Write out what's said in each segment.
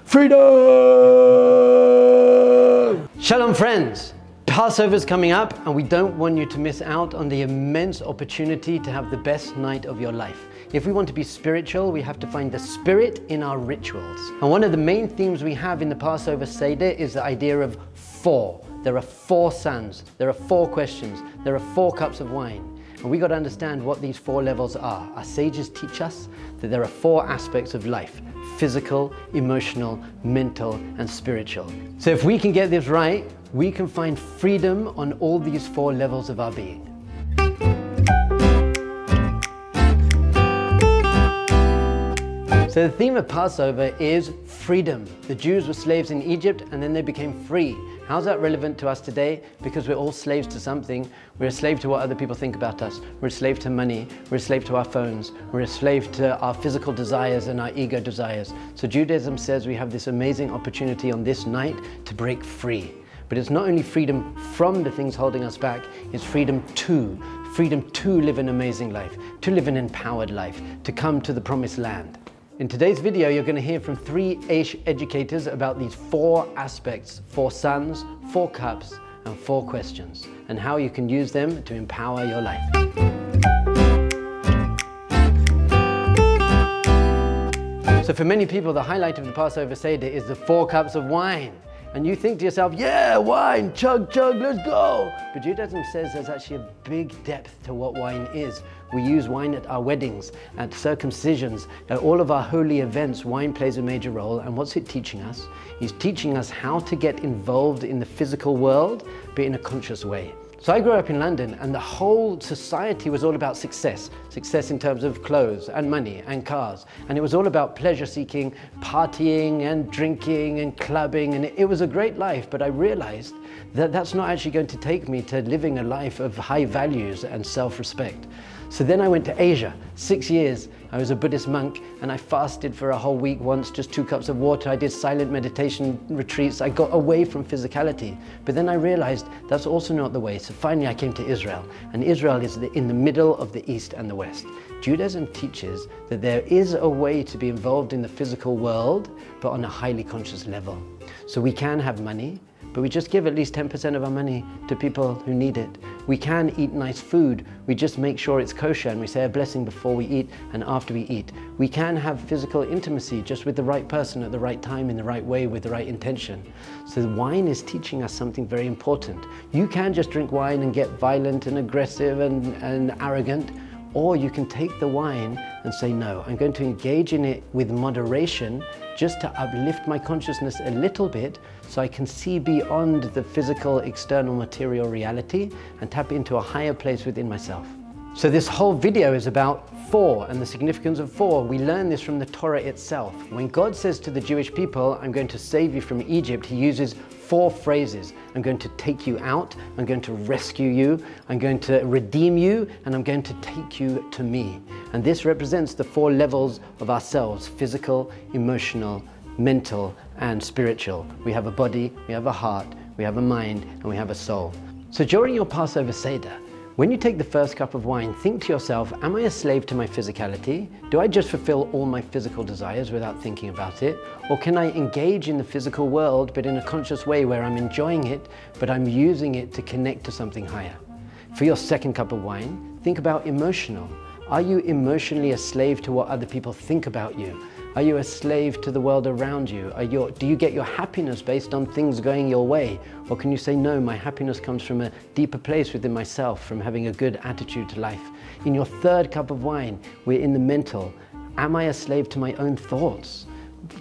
Freedom! Shalom friends! Passover's coming up and we don't want you to miss out on the immense opportunity to have the best night of your life. If we want to be spiritual, we have to find the spirit in our rituals. And one of the main themes we have in the Passover seder is the idea of four. There are 4 sons, there are 4 questions, there are 4 cups of wine. And we got to understand what these 4 levels are. Our sages teach us that there are 4 aspects of life: physical, emotional, mental, and spiritual. So if we can get this right, we can find freedom on all these 4 levels of our being. So the theme of Passover is freedom. The Jews were slaves in Egypt and then they became free. How's that relevant to us today? Because we're all slaves to something. We're a slave to what other people think about us. We're a slave to money. We're a slave to our phones. We're a slave to our physical desires and our ego desires. So Judaism says we have this amazing opportunity on this night to break free. But it's not only freedom from the things holding us back, it's freedom to live an amazing life, to live an empowered life, to come to the promised land. In today's video, you're going to hear from 3 Aish educators about these 4 aspects: 4 sons, 4 cups, and 4 questions, and how you can use them to empower your life. So for many people, the highlight of the Passover Seder is the 4 cups of wine. And you think to yourself, yeah, wine, chug, chug, let's go. But Judaism says there's actually a big depth to what wine is. We use wine at our weddings, at circumcisions, at all of our holy events. Wine plays a major role. And what's it teaching us? It's teaching us how to get involved in the physical world, but in a conscious way. So I grew up in London and the whole society was all about success. Success in terms of clothes and money and cars. And it was all about pleasure seeking, partying and drinking and clubbing. And it was a great life, but I realized that that's not actually going to take me to living a life of high values and self-respect. So then I went to Asia, 6 years. I was a Buddhist monk and I fasted for a whole week once, just 2 cups of water. I did silent meditation retreats. I got away from physicality. But then I realized that's also not the way. So finally I came to Israel, and Israel is in the middle of the East and the West. Judaism teaches that there is a way to be involved in the physical world, but on a highly conscious level. So we can have money, but we just give at least 10% of our money to people who need it. We can eat nice food, we just make sure it's kosher and we say a blessing before we eat and after we eat. We can have physical intimacy just with the right person at the right time, in the right way, with the right intention. So wine is teaching us something very important. You can just drink wine and get violent and aggressive and arrogant, or you can take the wine and say, no, I'm going to engage in it with moderation, just to uplift my consciousness a little bit so I can see beyond the physical, external, material reality and tap into a higher place within myself. So this whole video is about 4 and the significance of 4. We learn this from the Torah itself. When God says to the Jewish people, I'm going to save you from Egypt, he uses 4 phrases. I'm going to take you out, I'm going to rescue you, I'm going to redeem you, and I'm going to take you to me. And this represents the 4 levels of ourselves: physical, emotional, mental, and spiritual. We have a body, we have a heart, we have a mind, and we have a soul. So during your Passover Seder, when you take the first cup of wine, think to yourself, am I a slave to my physicality? Do I just fulfill all my physical desires without thinking about it? Or can I engage in the physical world, but in a conscious way where I'm enjoying it, but I'm using it to connect to something higher? For your second cup of wine, think about emotional. Are you emotionally a slave to what other people think about you? Are you a slave to the world around you? Do you get your happiness based on things going your way? Or can you say, no, my happiness comes from a deeper place within myself, from having a good attitude to life? In your third cup of wine, we're in the mental. Am I a slave to my own thoughts?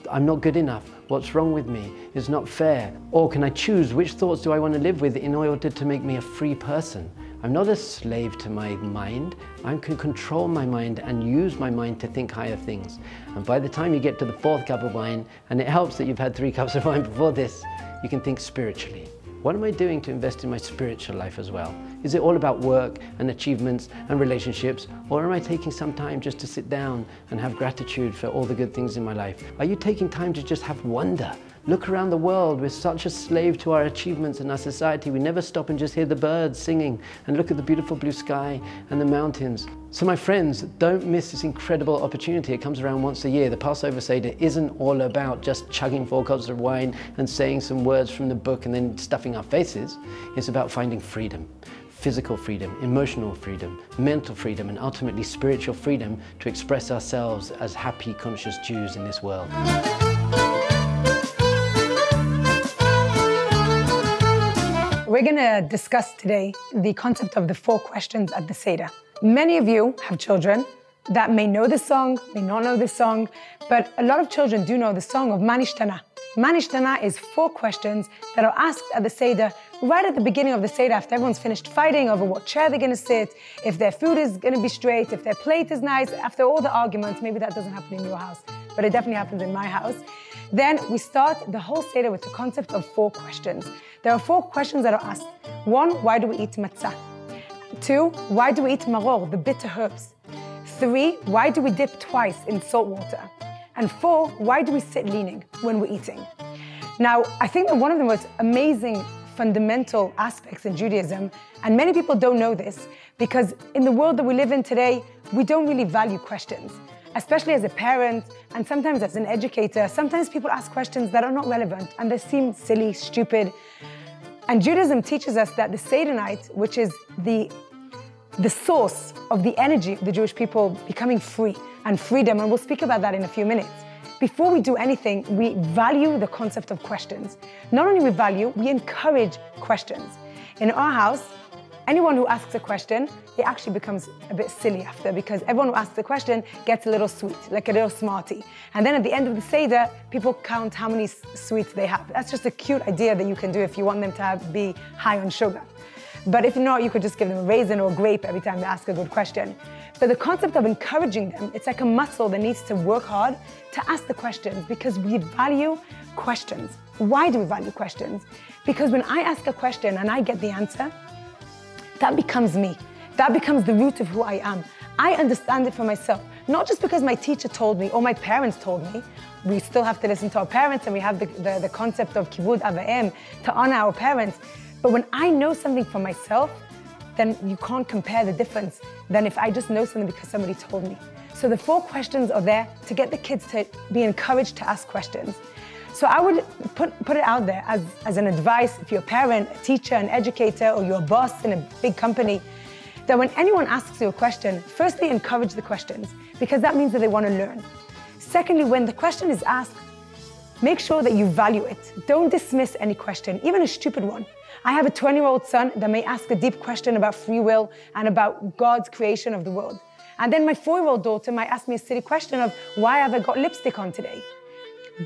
I'm not good enough. What's wrong with me? It's not fair. Or can I choose which thoughts do I want to live with in order to make me a free person? I'm not a slave to my mind. I can control my mind and use my mind to think higher things. And by the time you get to the 4th cup of wine, and it helps that you've had 3 cups of wine before this, you can think spiritually. What am I doing to invest in my spiritual life as well? Is it all about work and achievements and relationships? Or am I taking some time just to sit down and have gratitude for all the good things in my life? Are you taking time to just have wonder? Look around the world, we're such a slave to our achievements in our society. We never stop and just hear the birds singing and look at the beautiful blue sky and the mountains. So my friends, don't miss this incredible opportunity. It comes around once a year. The Passover Seder isn't all about just chugging 4 cups of wine and saying some words from the book and then stuffing our faces. It's about finding freedom. Physical freedom, emotional freedom, mental freedom, and ultimately spiritual freedom to express ourselves as happy, conscious Jews in this world. We're going to discuss today the concept of the 4 questions at the Seder. Many of you have children that may know this song, may not know this song, but a lot of children do know the song of Ma nishtana. Ma nishtana is 4 questions that are asked at the Seder right at the beginning of the Seder after everyone's finished fighting over what chair they're going to sit, if their food is going to be straight, if their plate is nice, after all the arguments. Maybe that doesn't happen in your house, but it definitely happens in my house. Then we start the whole Seder with the concept of 4 questions. There are 4 questions that are asked. 1, why do we eat matzah? 2, why do we eat maror, the bitter herbs? 3, why do we dip twice in salt water? And 4, why do we sit leaning when we're eating? Now, I think that one of the most amazing fundamental aspects in Judaism, and many people don't know this, because in the world that we live in today, we don't really value questions. Especially as a parent, and sometimes as an educator, sometimes people ask questions that are not relevant, and they seem silly, stupid. And Judaism teaches us that the Seder night, which is the source of the energy of the Jewish people becoming free and freedom, and we'll speak about that in a few minutes. Before we do anything, we value the concept of questions. Not only we value, we encourage questions. In our house, anyone who asks a question, it actually becomes a bit silly after, because everyone who asks a question gets a little sweet, like a little smarty. And then at the end of the Seder, people count how many sweets they have. That's just a cute idea that you can do if you want them to be high on sugar. But if not, you could just give them a raisin or a grape every time they ask a good question. But the concept of encouraging them, it's like a muscle that needs to work hard to ask the questions, because we value questions. Why do we value questions? Because when I ask a question and I get the answer, that becomes me. That becomes the root of who I am. I understand it for myself, not just because my teacher told me or my parents told me. We still have to listen to our parents, and we have the concept of kivud avaim, to honor our parents. But when I know something for myself, then you can't compare the difference than if I just know something because somebody told me. So the 4 questions are there to get the kids to be encouraged to ask questions. So I would put it out there as an advice, if you're a parent, a teacher, an educator, or you're a boss in a big company, that when anyone asks you a question, firstly, encourage the questions, because that means that they want to learn. Secondly, when the question is asked, make sure that you value it. Don't dismiss any question, even a stupid one. I have a 20-year-old son that may ask a deep question about free will and about God's creation of the world. And then my 4-year-old daughter might ask me a silly question of, why have I got lipstick on today?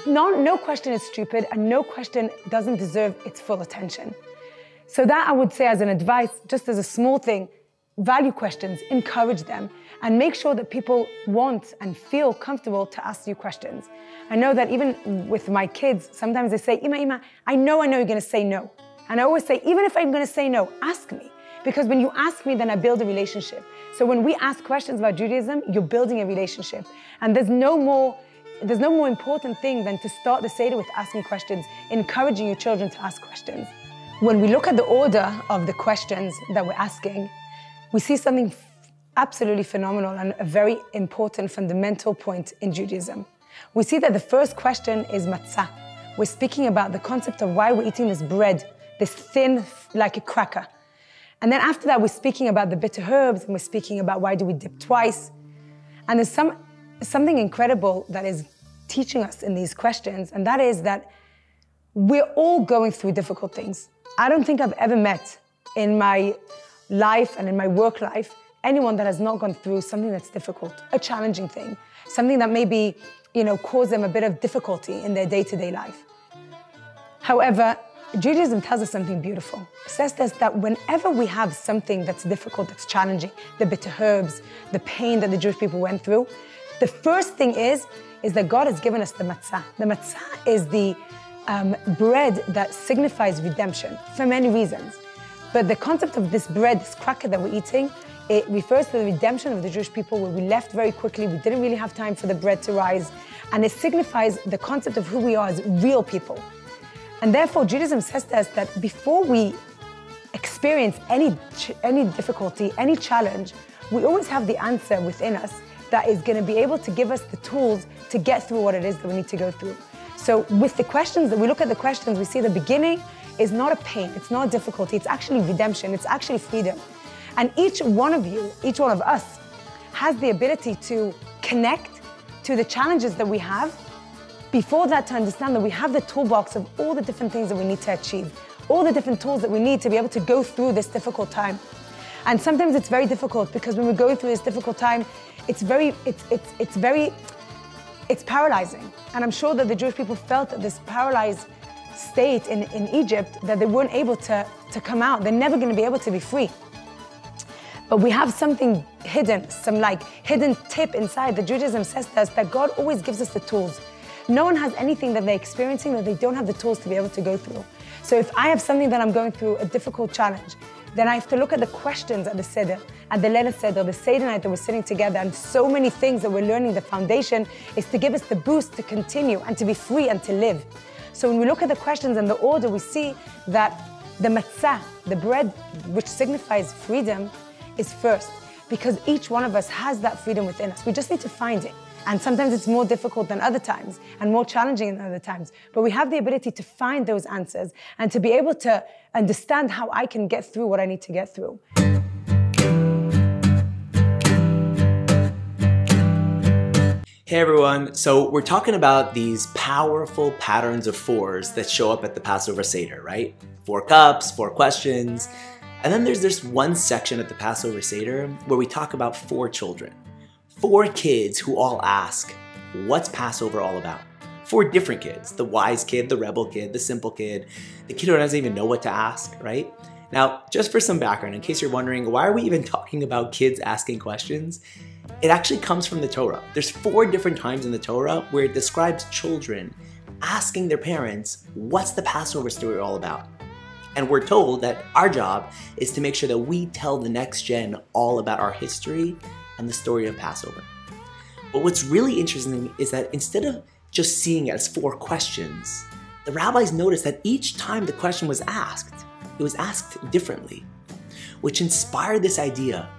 No question is stupid, and no question doesn't deserve its full attention. So that I would say as an advice, just as a small thing, value questions, encourage them, and make sure that people want and feel comfortable to ask you questions. I know that even with my kids, sometimes they say, Ima, I know you're going to say no. And I always say, even if I'm going to say no, ask me. Because when you ask me, then I build a relationship. So when we ask questions about Judaism, you're building a relationship. And there's no more important thing than to start the Seder with asking questions, encouraging your children to ask questions. When we look at the order of the questions that we're asking, we see something absolutely phenomenal and a very important fundamental point in Judaism. We see that the first question is matzah. We're speaking about the concept of why we're eating this bread, this thin, like a cracker. And then after that, we're speaking about the bitter herbs, and we're speaking about why do we dip twice. And there's something incredible that is teaching us in these questions, and that is that we're all going through difficult things. I don't think I've ever met in my life and in my work life anyone that has not gone through something that's difficult, a challenging thing, something that maybe, cause them a bit of difficulty in their day-to-day life. However, Judaism tells us something beautiful. It says that whenever we have something that's difficult, that's challenging, the bitter herbs, the pain that the Jewish people went through, the first thing is that God has given us the matzah. The matzah is the bread that signifies redemption for many reasons. But the concept of this bread, this cracker that we're eating, It refers to the redemption of the Jewish people, where we left very quickly, we didn't really have time for the bread to rise, and it signifies the concept of who we are as real people. And therefore, Judaism says to us that before we experience any difficulty, any challenge, we always have the answer within us that is going to be able to give us the tools to get through what it is that we need to go through. So with the questions, that we look at the questions, we see the beginning is not a pain, it's not a difficulty, it's actually redemption, it's actually freedom. And each one of you, each one of us, has the ability to connect to the challenges that we have. Before that, to understand that we have the toolbox of all the different things that we need to achieve, all the different tools that we need to be able to go through this difficult time. And sometimes it's very difficult, because when we're going through this difficult time, it's paralyzing. And I'm sure that the Jewish people felt that this paralyzed state in Egypt, that they weren't able to come out. They're never going to be able to be free. But we have something hidden, some hidden tip inside. The Judaism says to us that God always gives us the tools. No one has anything that they're experiencing that they don't have the tools to be able to go through. So if I have something that I'm going through, a difficult challenge, then I have to look at the questions at the seder, at the Leil Seder, the Seder night that we're sitting together, and so many things that we're learning. The foundation is to give us the boost to continue and to be free and to live. So when we look at the questions and the order, we see that the matzah, the bread, which signifies freedom, is first, because each one of us has that freedom within us. We just need to find it. And sometimes it's more difficult than other times and more challenging than other times. But we have the ability to find those answers and to be able to understand how I can get through what I need to get through. Hey everyone, so we're talking about these powerful patterns of fours that show up at the Passover Seder, right? 4 cups, 4 questions. And then there's this one section at the Passover Seder where we talk about 4 children. 4 kids who all ask, what's Passover all about? 4 different kids, the wise kid, the rebel kid, the simple kid, the kid who doesn't even know what to ask, right? Now, just for some background, in case you're wondering, why are we even talking about kids asking questions? It actually comes from the Torah. There's 4 different times in the Torah where it describes children asking their parents, what's the Passover story all about? And we're told that our job is to make sure that we tell the next gen all about our history and the story of Passover. But what's really interesting is that instead of just seeing it as 4 questions, the rabbis noticed that each time the question was asked, it was asked differently, which inspired this idea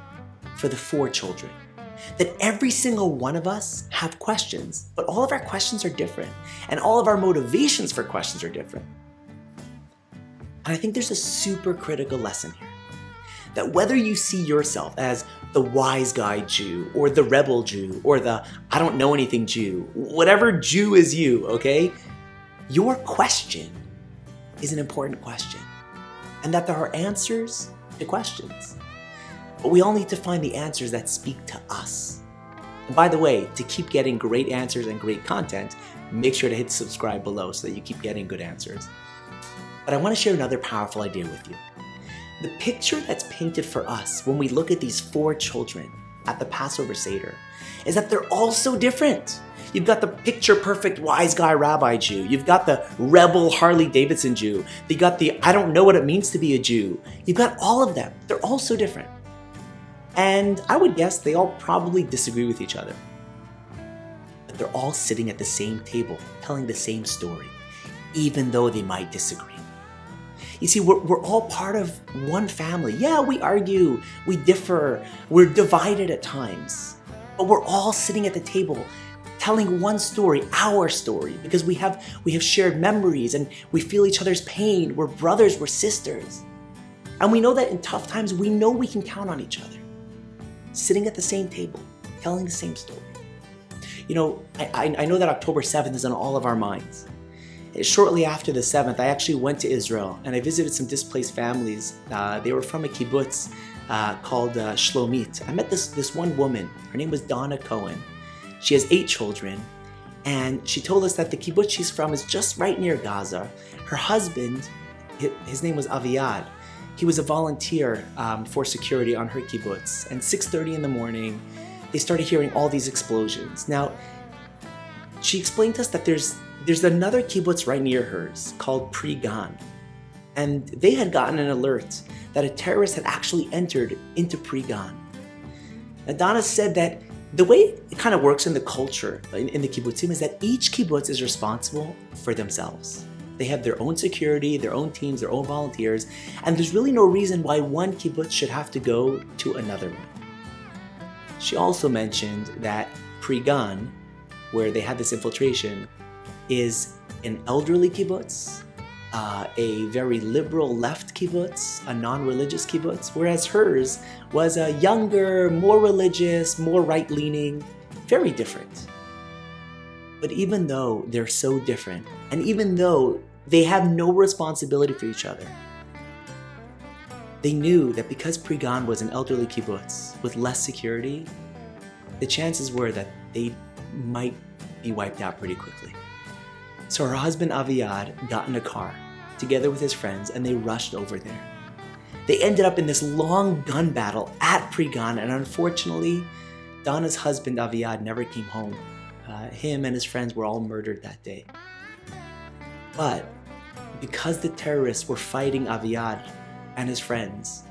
for the 4 children. That every single one of us have questions, but all of our questions are different, and all of our motivations for questions are different. And I think there's a super critical lesson here. That whether you see yourself as the wise guy Jew, or the rebel Jew, or the I don't know anything Jew, whatever Jew is you, okay? Your question is an important question. And that there are answers to questions. But we all need to find the answers that speak to us. And by the way, to keep getting great answers and great content, make sure to hit subscribe below so that you keep getting good answers. But I want to share another powerful idea with you. The picture that's painted for us when we look at these 4 children at the Passover Seder is that they're all so different. You've got the picture-perfect wise guy rabbi Jew. You've got the rebel Harley Davidson Jew. You got the I don't know what it means to be a Jew. You've got all of them. They're all so different. And I would guess they all probably disagree with each other. But they're all sitting at the same table, telling the same story, even though they might disagree. You see, we're all part of one family. Yeah, we argue, we differ, we're divided at times, but we're all sitting at the table telling one story, our story, because we have shared memories and we feel each other's pain. We're brothers, we're sisters. And we know that in tough times, we know we can count on each other. Sitting at the same table, telling the same story. You know, I know that October 7th is on all of our minds. Shortly after the 7th, I actually went to Israel and I visited some displaced families. They were from a kibbutz called Shlomit. I met this one woman. Her name was Cohen. She has 8 children, and she told us that the kibbutz she's from is just right near Gaza. Her husband, his name was Aviad. He was a volunteer for security on her kibbutz. And 6:30 in the morning, they started hearing all these explosions. Now, she explained to us that there's another kibbutz right near hers called Pri Gan. And they had gotten an alert that a terrorist had actually entered into Pri Gan. And Donna said that the way it kind of works in the culture, in the kibbutzim, is that each kibbutz is responsible for themselves. They have their own security, their own teams, their own volunteers, and there's really no reason why one kibbutz should have to go to another one. She also mentioned that Pre-Gan, where they had this infiltration, is an elderly kibbutz, a very liberal left kibbutz, a non-religious kibbutz, whereas hers was a younger, more religious, more right-leaning, very different. But even though they're so different, and even though they have no responsibility for each other, they knew that because Pre-Gan was an elderly kibbutz with less security, the chances were that they might be wiped out pretty quickly. So her husband Aviad got in a car together with his friends and they rushed over there. They ended up in this long gun battle at Pre-Gan, and unfortunately, Donna's husband Aviad never came home. Him and his friends were all murdered that day. But because the terrorists were fighting Aviad and his friends,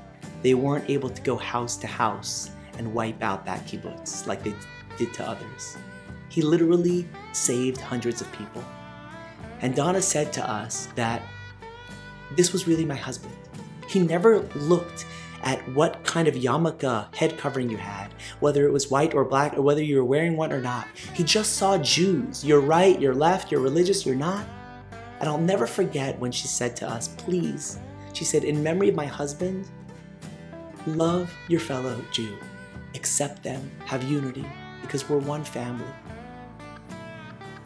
they weren't able to go house to house and wipe out that kibbutz like they did to others. He literally saved hundreds of people. And Donna said to us that this was really my husband. He never looked at what kind of yarmulke head covering you had, whether it was white or black, or whether you were wearing one or not. He just saw Jews. You're right, you're left, you're religious, you're not. And I'll never forget when she said to us, please, she said, in memory of my husband, love your fellow Jew, accept them, have unity, because we're one family.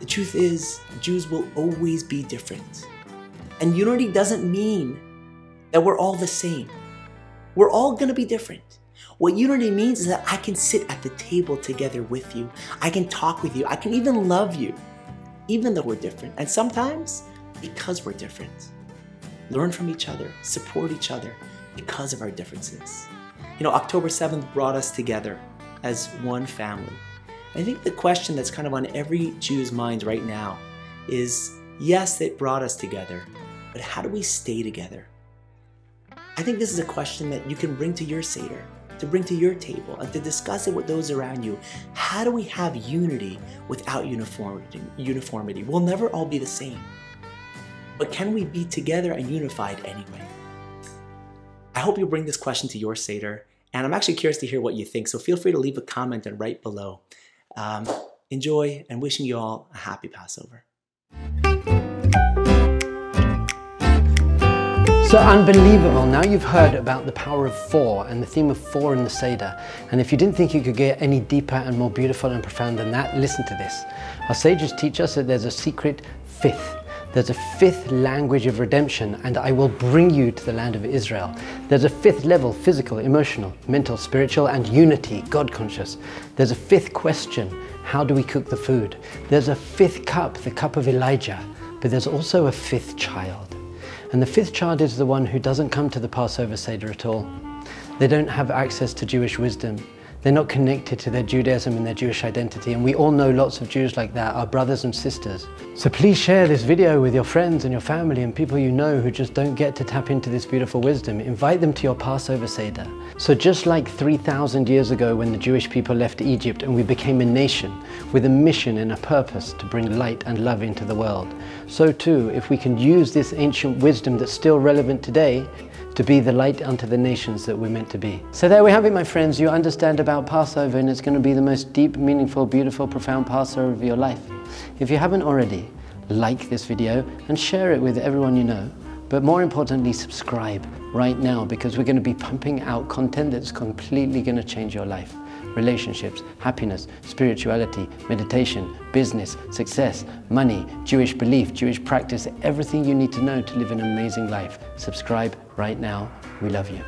The truth is, Jews will always be different. And unity doesn't mean that we're all the same. We're all gonna be different. What unity means is that I can sit at the table together with you. I can talk with you. I can even love you, even though we're different. And sometimes, because we're different. Learn from each other, support each other because of our differences. You know, October 7th brought us together as one family. I think the question that's kind of on every Jew's mind right now is, yes, it brought us together, but how do we stay together? I think this is a question that you can bring to your seder, to bring to your table, and to discuss it with those around you. How do we have unity without uniformity? We'll never all be the same. But can we be together and unified anyway? I hope you bring this question to your seder, and I'm actually curious to hear what you think, so feel free to leave a comment and write below. Enjoy, and wishing you all a happy Passover. So unbelievable. Now you've heard about the power of four and the theme of four in the Seder. And if you didn't think you could get any deeper and more beautiful and profound than that, listen to this. Our sages teach us that there's a secret fifth. There's a fifth language of redemption, and I will bring you to the land of Israel. There's a fifth level, physical, emotional, mental, spiritual, and unity, God conscious. There's a fifth question, how do we cook the food? There's a fifth cup, the cup of Elijah, but there's also a fifth child. And the fifth child is the one who doesn't come to the Passover Seder at all. They don't have access to Jewish wisdom. They're not connected to their Judaism and their Jewish identity, and we all know lots of Jews like that, our brothers and sisters. So please share this video with your friends and your family and people you know who just don't get to tap into this beautiful wisdom. Invite them to your Passover Seder. So just like 3,000 years ago when the Jewish people left Egypt and we became a nation with a mission and a purpose to bring light and love into the world, so too, if we can use this ancient wisdom that's still relevant today, to be the light unto the nations that we're meant to be. So there we have it, my friends. You understand about Passover, and it's going to be the most deep, meaningful, beautiful, profound Passover of your life. If you haven't already, like this video and share it with everyone you know. But more importantly, subscribe right now, because we're going to be pumping out content that's completely going to change your life. Relationships, happiness, spirituality, meditation, business, success, money, Jewish belief, Jewish practice, everything you need to know to live an amazing life. Subscribe right now. We love you.